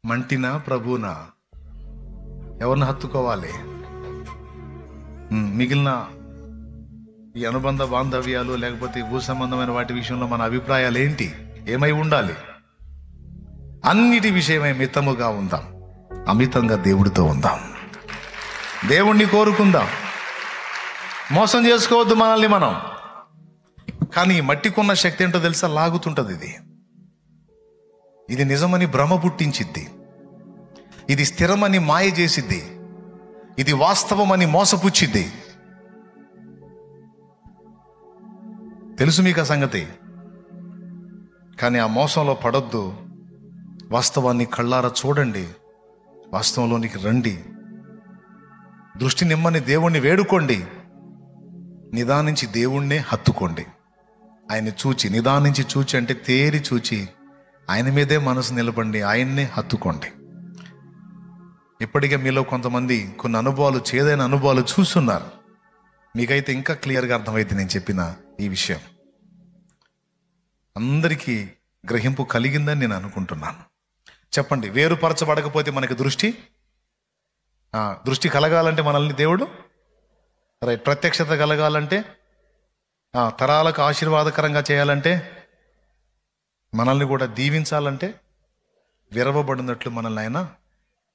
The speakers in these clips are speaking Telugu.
మంటినా ప్రభునా? ఎవరిని హత్తుకోవాలి? మిగిలిన ఈ అనుబంధ బాంధవ్యాలు లేకపోతే భూ సంబంధమైన వాటి విషయంలో మన అభిప్రాయాలు ఏంటి? ఏమై ఉండాలి? అన్నిటి విషయమై మితముగా ఉందాం, అమితంగా దేవుడితో ఉందాం, దేవుణ్ణి కోరుకుందాం. మోసం చేసుకోవద్దు మనల్ని మనం. కానీ ఈ మట్టికున్న శక్తి ఏంటో తెలుసా? లాగుతుంటది. ఇది నిజమని భ్రమ పుట్టించిద్ది, ఇది స్థిరమని మాయ చేసిద్ది, ఇది వాస్తవమని మోసపుచ్చిద్ది. తెలుసు మీకు ఆ సంగతి. కానీ ఆ మోసంలో పడొద్దు. వాస్తవాన్ని కళ్ళారా చూడండి, వాస్తవంలోనికి రండి, దృష్టి నిమ్మని దేవుణ్ణి వేడుకోండి, నిదానించి దేవుణ్ణే హత్తుకోండి. ఆయన్ని చూచి, నిదానించి చూచి అంటే తేరి చూచి ఆయన మీదే మనసు నిలబండి, ఆయన్నే హత్తుకోండి. ఇప్పటికే మీలో కొంతమంది కొన్ని అనుభవాలు, చేదైన అనుభవాలు చూస్తున్నారు. మీకైతే ఇంకా క్లియర్గా అర్థమైంది నేను చెప్పిన ఈ విషయం. అందరికీ గ్రహింపు కలిగిందని నేను అనుకుంటున్నాను. చెప్పండి, వేరుపరచబడకపోతే మనకి దృష్టి కలగాలంటే మనల్ని దేవుడు రైట్ ప్రత్యక్షత కలగాలంటే, తరాలకు ఆశీర్వాదకరంగా చేయాలంటే, మనల్ని కూడా దీవించాలంటే విరవబడినట్లు మనల్ని ఆయన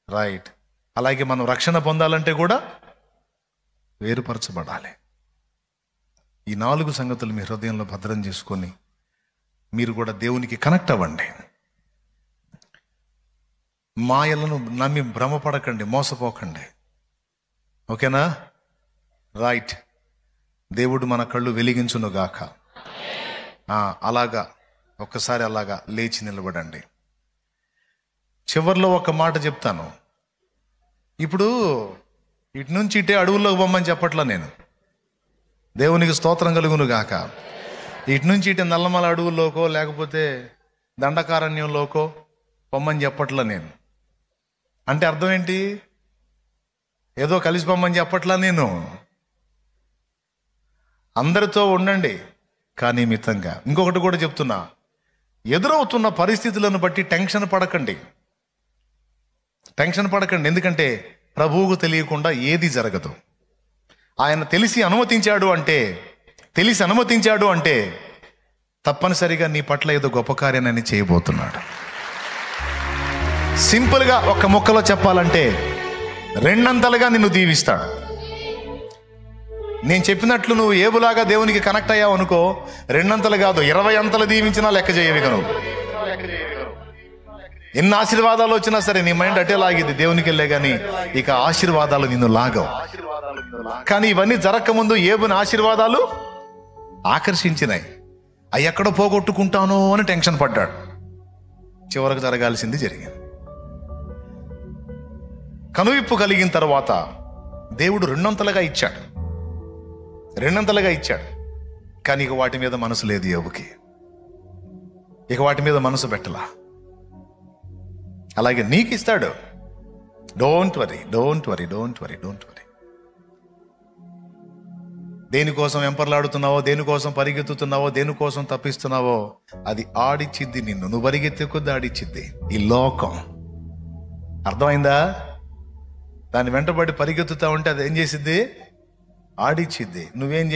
రైట్. అలాగే మనం రక్షణ పొందాలంటే కూడా వేరుపరచబడాలి. ఈ 4 సంగతులు మీ హృదయంలో భద్రం చేసుకొని మీరు కూడా దేవునికి కనెక్ట్ అవ్వండి. మాయలను నమ్మి భ్రమపడకండి, మోసపోకండి. ఓకేనా? రైట్. దేవుడు మన కళ్ళు వెలిగించునుగాక. అలాగా ఒక్కసారి అలాగా లేచి నిలబడండి. చివర్లో ఒక మాట చెప్తాను. ఇప్పుడు ఇటు నుంచి ఇటే అడవుల్లోకి పొమ్మని చెప్పట్లా నేను. దేవునికి స్తోత్రం కలుగును గాక. ఇటు నుంచి ఇటే నల్లమల అడవుల్లోకో లేకపోతే దండకారణ్యంలోకో పొమ్మని చెప్పట్లా నేను. అంటే అర్థం ఏంటి? ఏదో కలిసి పొమ్మని చెప్పట్లా నేను. అందరితో ఉండండి కానీ మితంగా. ఇంకొకటి కూడా చెప్తున్నా, ఎదురవుతున్న పరిస్థితులను బట్టి టెన్షన్ పడకండి. ఎందుకంటే ప్రభువుకు తెలియకుండా ఏది జరగదు. ఆయన తెలిసి అనుమతించాడు అంటే తప్పనిసరిగా నీ పట్ల ఏదో గొప్ప కార్యాన్ని చేయబోతున్నాడు. సింపుల్గా ఒక్క ముక్కలో చెప్పాలంటే 2 అంతలుగా నిన్ను దీవిస్తాడు. నేను చెప్పినట్లు నువ్వు ఏబులాగా దేవునికి కనెక్ట్ అయ్యావు అనుకో, 2 అంతలు కాదు 20 అంతలు దీవించినా లెక్క చేయవిగా నువ్వు. ఎన్ని ఆశీర్వాదాలు వచ్చినా సరే నీ మైండ్ అటే లాగిద్ది దేవునికి వెళ్ళే, కానీ ఇక ఆశీర్వాదాలు నిన్ను లాగవు. కానీ ఇవన్నీ జరగకముందు ఏబుని ఆశీర్వాదాలు ఆకర్షించినాయి. అవి ఎక్కడ పోగొట్టుకుంటానో అని టెన్షన్ పడ్డాడు. చివరకు జరగాల్సింది జరిగింది. కనువిప్పు కలిగిన తర్వాత దేవుడు 2 అంతలుగా ఇచ్చాడు. కానీ ఇక వాటి మీద మనసు లేదు యోబుకి. ఇక వాటి మీద మనసు పెట్టలా. అలాగే నీకు ఇస్తాడు. Don't worry. దేనికోసం వెంపర్లాడుతున్నావో, దేనికోసం పరిగెత్తుతున్నావో, దేనికోసం తప్పిస్తున్నావో అది ఆడిచ్చిద్ది నిన్ను. నువ్వు పరిగెత్తే కొద్ది ఆడిచ్చిద్ది ఈ లోకం. అర్థమైందా? దాన్ని వెంటబడి పరిగెత్తుతా ఉంటే అది ఏం చేసిద్ది? ఆడిచ్చిద్ది. నువ్వేం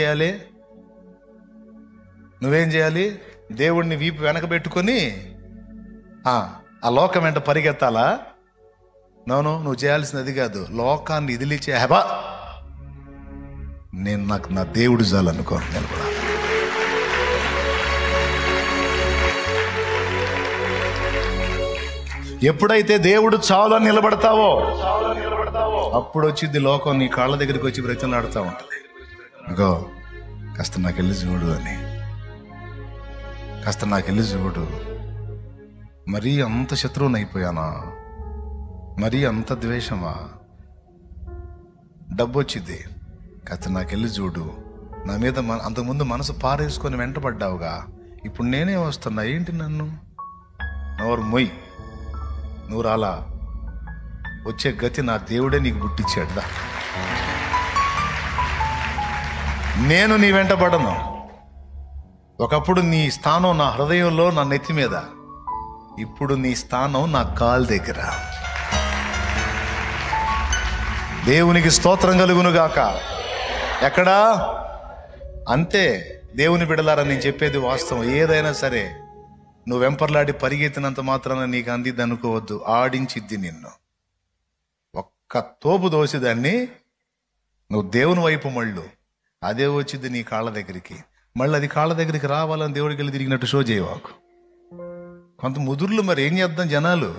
చేయాలి? దేవుడిని వీపు వెనక పెట్టుకొని ఆ లోకం వెంట పరిగెత్తాలా? నువ్వు చేయాల్సింది అది కాదు. లోకాన్ని ఇదిలిచే హెబా నాకు నా దేవుడు చాలనుకో. నిలబడ. ఎప్పుడైతే దేవుడు చాలు అని నిలబడతావో అప్పుడు వచ్చింది లోకం నీ కాళ్ళ దగ్గరికి వచ్చి బ్రతిమలాడుతూ ఉంటుంది. ఇగో కాస్త నాకెళ్ళి చూడు. మరీ అంత శత్రువునైపోయానా? మరీ అంత ద్వేషమా? డబ్బు వచ్చింది, కాస్త నాకెళ్ళి చూడు. నా మీద అంతకుముందు మనసు పారేసుకొని వెంటబడ్డావుగా, ఇప్పుడు నేనే వస్తున్నా, ఏంటి నన్ను? నోరు మొయ్. నువ్వు రాలా. వచ్చే గతి నా దేవుడే నీకు పుట్టించాడుదా. నేను నీ వెంటబడను. ఒకప్పుడు నీ స్థానం నా హృదయంలో, నా నెత్తి మీద. ఇప్పుడు నీ స్థానం నా కాలు దగ్గర. దేవునికి స్తోత్రం కలుగును గాక. ఎక్కడా? అంతే. దేవుని బిడలారా, నేను చెప్పేది వాస్తవం. ఏదైనా సరే నువ్వు వెంపర్లాడి పరిగెత్తినంత మాత్రాన నీకు అందిద్ది అనుకోవద్దు. ఆడించిద్ది నిన్ను. ఒక్క తోపు దోసిదాన్ని నువ్వు దేవుని వైపు మళ్ళు, అదే వచ్చింది నీ కాళ్ళ దగ్గరికి. మళ్ళీ అది కాళ్ళ దగ్గరికి రావాలని దేవుడికి వెళ్ళి తిరిగినట్టు షో చేయవాకు. కొంత ముదుర్లు మరి ఏం చేద్దాం, జనాలు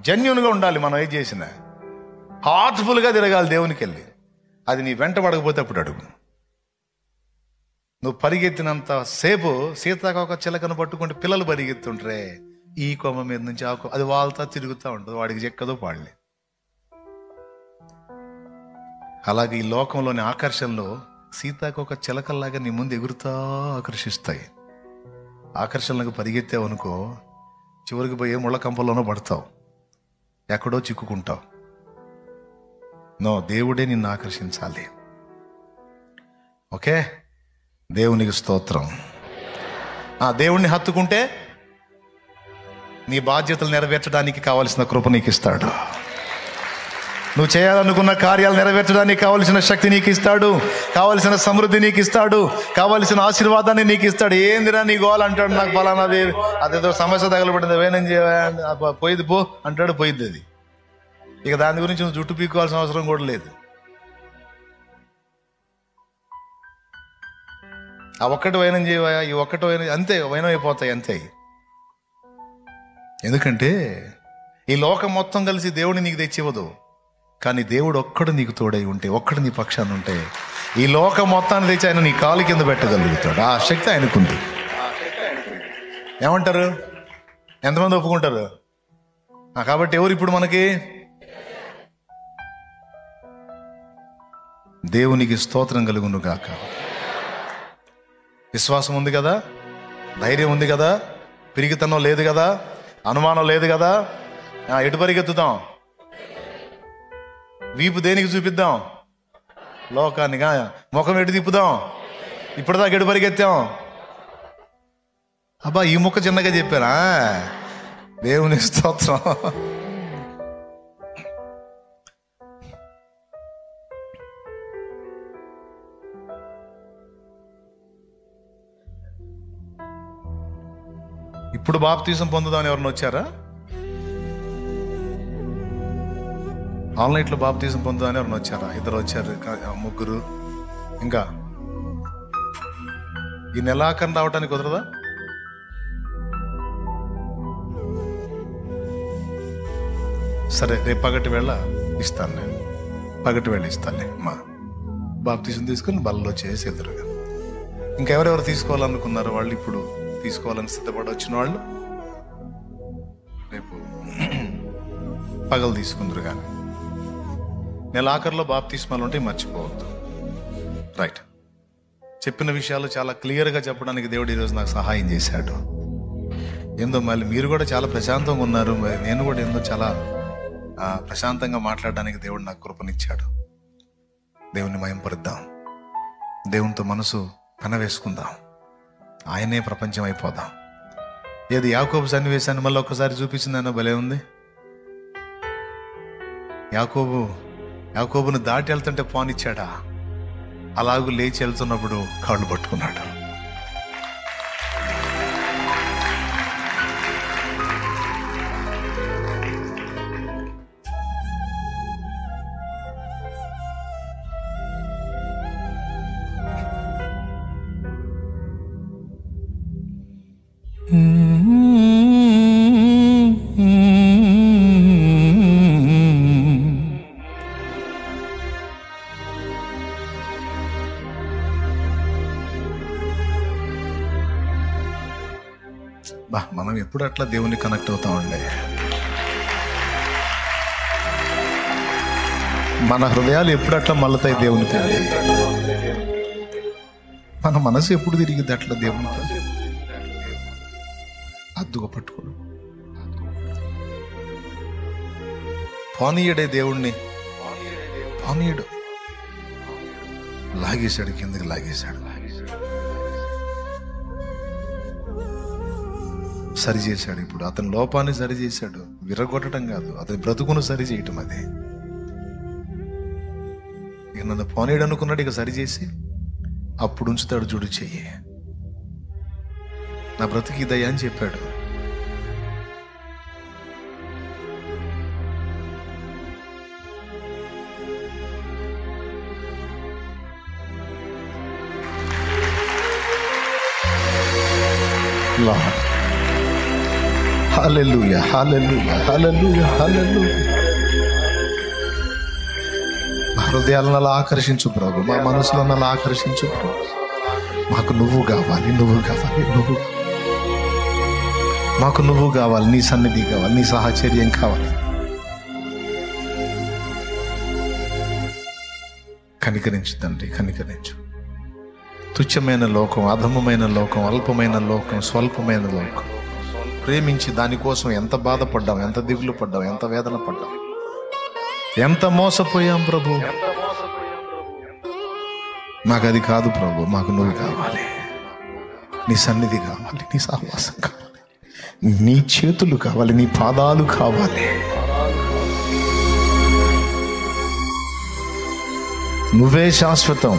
జెన్యూన్గా ఉండాలి. మనం ఏం చేసినా హార్ట్ఫుల్గా తిరగాలి దేవునికి వెళ్ళి. అది నీ వెంట పడకపోతే అప్పుడు అడుగు. నువ్వు పరిగెత్తినంత సేపు సీతాకోక చిలకను పట్టుకుంటే పిల్లలు పరిగెత్తుంటారే, ఈ కొమ్మ మీద నుంచి ఆ అది వాళ్ళతో తిరుగుతూ ఉంటుంది, వాడికి చెక్కదో పాడలే. అలాగే ఈ లోకంలోని ఆకర్షణలో సీతాకోక చిలకల్లాగా నీ ముందు ఎగురుతా ఆకర్షిస్తాయి. ఆకర్షణలకు పరిగెత్తావు అనుకో, చివరికి పోయే ముళ్ళ కంపల్లోనో పడతావు, ఎక్కడో చిక్కుకుంటావు. నో, దేవుడే నిన్ను ఆకర్షించాలి. ఓకే, దేవునికి స్తోత్రం. దేవుణ్ణి హత్తుకుంటే నీ బాధ్యతలు నెరవేర్చడానికి కావలసిన కృప నీకు ఇస్తాడు. నువ్వు చేయాలనుకున్న కార్యాలు నెరవేర్చడానికి కావలసిన శక్తి నీకు ఇస్తాడు, కావలసిన సమృద్ధి నీకు ఇస్తాడు, కావలసిన ఆశీర్వాదాన్ని నీకు ఇస్తాడు. ఏందిరా నీ గోల్ అంటాడు, నాకు ఫలానాది అదేదో సమస్య తగలబడింది, వేనం పోయిద్ది పో అంటాడు, పోయిద్ది అది. ఇక దాని గురించి నువ్వు జుట్టు పీక్కోవాల్సిన అవసరం కూడా లేదు. ఆ ఒక్కటి వైనం చేయవా, ఈ ఒక్కటి వైనం, అంతే వైనం అయిపోతాయి అంతే. ఎందుకంటే ఈ లోకం మొత్తం కలిసి దేవుడిని నీకు తెచ్చివ్వదు, కానీ దేవుడు ఒక్కడు నీకు తోడై ఉంటే, ఒక్కడు నీ పక్షాన్ని ఉంటే ఈ లోకం మొత్తాన్ని తెచ్చి ఆయన నీ కాలు కింద పెట్టగలుగుతాడు. ఆ శక్తి ఆయనకుంది. ఏమంటారు? ఎంతమంది ఒప్పుకుంటారు? కాబట్టి ఎవరు ఇప్పుడు మనకి? దేవునికి స్తోత్రం కలుగును గాక. విశ్వాసం ఉంది కదా, ధైర్యం ఉంది కదా, పిరిగితనం లేదు కదా, అనుమానం లేదు కదా. ఎటు పరిగెత్తుతాం? వీపు దేనికి చూపిద్దాం? లోకానిగా. ముఖం ఎటు తిప్పుదాం? ఇప్పటిదాకా ఎటు పరిగెత్తాం? అబ్బా, ఈ ముక్క చిన్నగా చెప్పారా? దేవుని స్తోత్రం. ఇప్పుడు బాప్తీసం పొందుదామని ఎవరిని వచ్చారా? ఆన్లైన్లో బాప్తీసం పొందుదామని ఎవరిని వచ్చారా? 2 వచ్చారు, 3. ఇంకా ఈ నెలాఖరు రావటానికి కుదరదా? సరే, రేపు పగటి వేళ ఇస్తాను, నేను పగటి వేళ ఇస్తానులే. మా బాప్తీసం తీసుకుని బలలో చేసి ఎదురుగా. ఇంకెవరెవరు తీసుకోవాలనుకున్నారు వాళ్ళు ఇప్పుడు తీసుకోవాలని సిద్ధపడి వచ్చిన వాళ్ళు రేపు పగలు తీసుకుందరు. కానీ నెలాఖరులో బాప్తిస్మాలు ఉంటే మర్చిపోవద్దు. రైట్, చెప్పిన విషయాలు చాలా క్లియర్గా చెప్పడానికి దేవుడు ఈరోజు నాకు సహాయం చేశాడు. ఏందో మళ్ళీ మీరు కూడా చాలా ప్రశాంతంగా ఉన్నారు, నేను కూడా ఏందో చాలా ప్రశాంతంగా మాట్లాడడానికి దేవుడు నాకు కృపనిచ్చాడు. దేవుణ్ణి మహింపరుద్దాం, దేవునితో మనసు పెనవేసుకుందాం, ఆయనే ప్రపంచం అయిపోదాం. ఏది యాకోబు సన్నివేశాన్ని మళ్ళీ ఒక్కసారి చూపించిందన్న భలే ఉంది. యాకోబును దాటి వెళ్తుంటే పోనిచ్చాడా, అలాగూ లేచి వెళ్తున్నప్పుడు కాళ్ళు పట్టుకున్నాడు. మనం ఎప్పుడు అట్లా దేవుని కనెక్ట్ అవుతామండి. మన హృదయాలు ఎప్పుడు అట్లా మళ్ళతాయి దేవునికి. మన మనసు ఎప్పుడు తిరిగిద్ది అట్లా దేవునికి. అద్దుగా పట్టుకోడు, పోనీయడే దేవుణ్ణి, పోనీయడు. లాగేశాడు, కిందకి లాగేశాడు. సరిచేశాడు. ఇప్పుడు అతని లోపాన్ని సరిచేశాడు. విరగొట్టడం కాదు, అతని బ్రతుకును సరి చేయటం. అదే ఇక నన్ను పోనీడు అనుకున్నాడు. ఇక సరిచేసి అప్పుడు ఉంచుతాడు. చూడు చెయ్యి, నా బ్రతుకు ఇదయ్యా అని చెప్పాడు. హల్లెలూయా, హల్లెలూయా, హల్లెలూయా, హల్లెలూయా. మా హృదయాలను అలా ఆకర్షించు ప్రభు, మా మనసులను అలా ఆకర్షించు ప్రభు. మాకు నువ్వు కావాలి, నువ్వు కావాలి, నువ్వు మాకు నువ్వు కావాలి. నీ సన్నిధి కావాలి, నీ సాహచర్యం కావాలి. కనికరించు తండ్రి, కనికరించు. తుచ్చమైన లోకం, అధమమైన లోకం, అల్పమైన లోకం, స్వల్పమైన లోకం ప్రేమించి దానికోసం ఎంత బాధపడ్డాం, ఎంత దిగులు పడ్డాం, ఎంత వేదన పడ్డాం, ఎంత మోసపోయాం ప్రభు. మాకు అది కాదు ప్రభు, మాకు నువ్వు కావాలి. నీ సన్నిధి కావాలి, నీ సహవాసం కావాలి, నీ చేతులు కావాలి, నీ పాదాలు కావాలి. నువ్వే శాశ్వతం,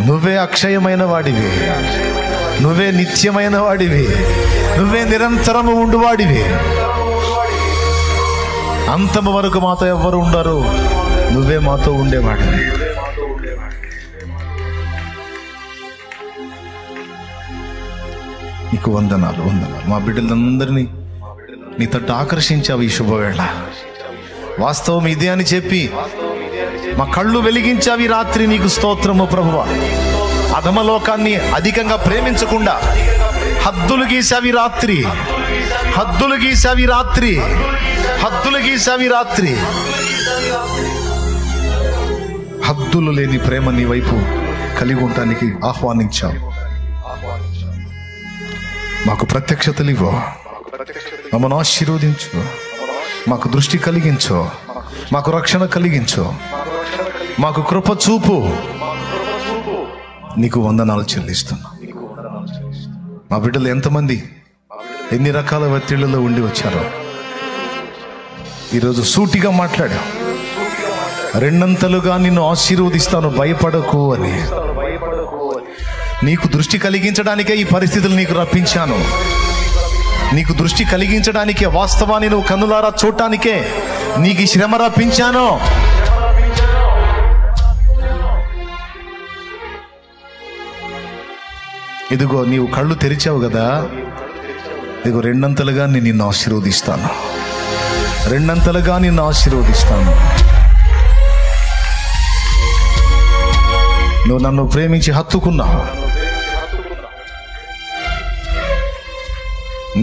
నువ్వే అక్షయమైన వాడివి, నువ్వే నిత్యమైన వాడివి, నువ్వే నిరంతరము ఉండువాడివి. అంతము వరకు మాతో ఎవ్వరు ఉండరు, నువ్వే మాతో ఉండేవాడివి. నీకు వందనాలు, వందనాలు. మా బిడ్డలందరినీ నీ తట్టు ఆకర్షించావు ఈ శుభవేళ. వాస్తవం ఇదే అని చెప్పి మా కళ్ళు వెలిగించావి రాత్రి. నీకు స్తోత్రము ప్రభువా. అధమలోకాన్ని అధికంగా ప్రేమించకుండా హద్దులు గీసావి రాత్రి, హద్దులు గీసావి రాత్రి, హద్దులు గీసావి రాత్రి. హద్దులు లేని ప్రేమ నీ వైపు కలిగి ఉండటానికి ఆహ్వానించావు. మాకు ప్రత్యక్షతలు ఇవ్వు, మమ్మల్ని ఆశీర్వదించు, మాకు దృష్టి కలిగించు, మాకు రక్షణ కలిగించు, మాకు కృప చూపు. నీకు వందనాలు చెల్లిస్తున్నా. మా బిడ్డలు ఎంతమంది ఎన్ని రకాల ఒత్తిళ్లలో ఉండి వచ్చారో ఈరోజు సూటిగా మాట్లాడా. రెండంతలుగా నిన్ను ఆశీర్వదిస్తాను, భయపడకు అని. నీకు దృష్టి కలిగించడానికే ఈ పరిస్థితులు నీకు రప్పించాను. నీకు దృష్టి కలిగించడానికే, వాస్తవాన్ని నువ్వు కన్నులారా చూడటానికే నీకు ఈ శ్రమ రప్పించాను. ఇదిగో నీవు కళ్ళు తెరిచావు కదా, ఇదిగో రెండంతలుగా నేను నిన్ను ఆశీర్వదిస్తాను, రెండంతలుగా నిన్ను ఆశీర్వదిస్తాను. నువ్వు నన్ను ప్రేమించి హత్తుకున్నావు.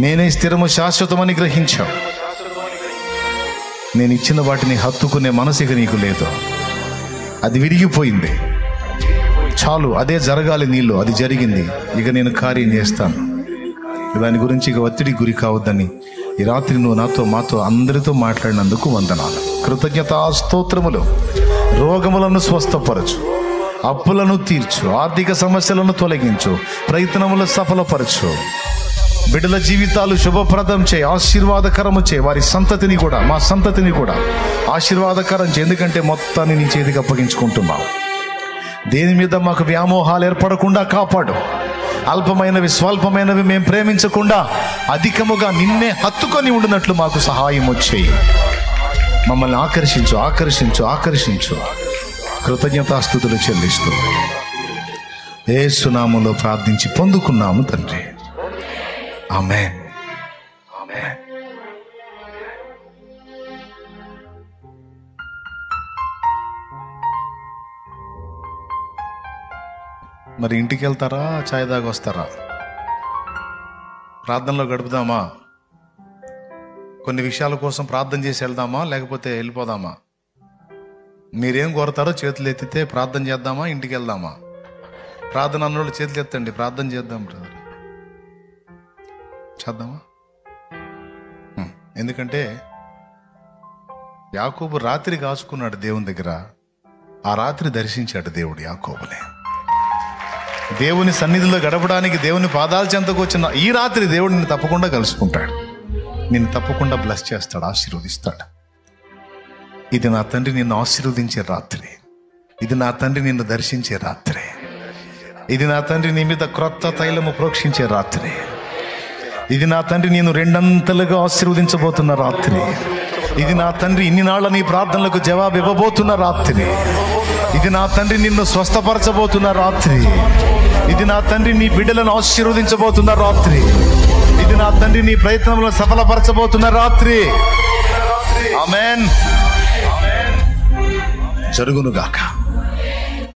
నేనే స్థిరము శాశ్వతమని గ్రహించావు. నేను ఇచ్చిన వాటిని హత్తుకునే మనసిక నీకు లేదు. అది విరిగిపోయింది. చాలు, అదే జరగాలి నీలో. అది జరిగింది. ఇక నేను కార్యం చేస్తాను. దాని గురించి ఇక ఒత్తిడికి గురి కావద్దని ఈ రాత్రి నువ్వు నాతో, మాతో అందరితో మాట్లాడినందుకు వందనాలు. కృతజ్ఞతా స్తోత్రములు. రోగములను స్వస్థపరచు, అప్పులను తీర్చు, ఆర్థిక సమస్యలను తొలగించు, ప్రయత్నములు సఫలపరచు. బిడ్డల జీవితాలు శుభప్రదం చేయి, ఆశీర్వాదకరము చేయి. వారి సంతతిని కూడా, మా సంతతిని కూడా ఆశీర్వాదకరం చేయి. ఎందుకంటే మొత్తాన్ని నీ చేతికి అప్పగించుకుంటున్నావు. దేని మీద మాకు వ్యామోహాలు ఏర్పడకుండా కాపాడు. అల్పమైనవి, స్వల్పమైనవి మేము ప్రేమించకుండా అధికముగా నిన్నే హత్తుకొని ఉండినట్లు మాకు సహాయం వచ్చేయి. మమ్మల్ని ఆకర్షించు, ఆకర్షించు, ఆకర్షించు. కృతజ్ఞతాస్తుతులు చెల్లిస్తూ యేసు నామములో ప్రార్థించి పొందుకున్నాము తండ్రి. ఆమేన్. మరి ఇంటికి వెళ్తారా, ఛాయ్ దాకా వస్తారా? ప్రార్థనలో గడుపుదామా? కొన్ని విషయాల కోసం ప్రార్థన చేసి వెళ్దామా, లేకపోతే వెళ్ళిపోదామా? మీరేం కోరతారో చేతులు ఎత్తితే ప్రార్థన చేద్దామా, ఇంటికి వెళ్దామా? ప్రార్థన అన్నోళ్ళు చేతులు ఎత్తండి, ప్రార్థన చేద్దాం బ్రదర్. చేద్దామా? ఎందుకంటే యాకోబు రాత్రి కాచుకున్నాడు దేవుని దగ్గర. ఆ రాత్రి దర్శించాడు దేవుడు యాకోబుని. దేవుని సన్నిధిలో గడపడానికి, దేవుని పాదాల చెంతకు వచ్చిన ఈ రాత్రి దేవుడు నిన్ను తప్పకుండా కలుసుకుంటాడు. నిన్ను తప్పకుండా బ్లెస్ చేస్తాడు, ఆశీర్వదిస్తాడు. ఇది నా తండ్రి నిన్ను ఆశీర్వదించే రాత్రి. ఇది నా తండ్రి నిన్ను దర్శించే రాత్రి. ఇది నా తండ్రి నీ మీద క్రొత్త తైలము ప్రోక్షించే రాత్రి. ఇది నా తండ్రి నేను రెండంతలుగా ఆశీర్వదించబోతున్న రాత్రి. ఇది నా తండ్రి ఇన్ని నాళ్ళ నీ ప్రార్థనలకు జవాబు ఇవ్వబోతున్న రాత్రి. ఇది నా తండ్రి నిన్ను స్వస్థపరచబోతున్న రాత్రి. ఇది నా తండ్రి నీ బిడ్డలను ఆశీర్వదించబోతున్న రాత్రి. ఇది నా తండ్రి నీ ప్రయత్నంలో సఫలపరచబోతున్న రాత్రి. ఆమేన్. జరుగునుగాక.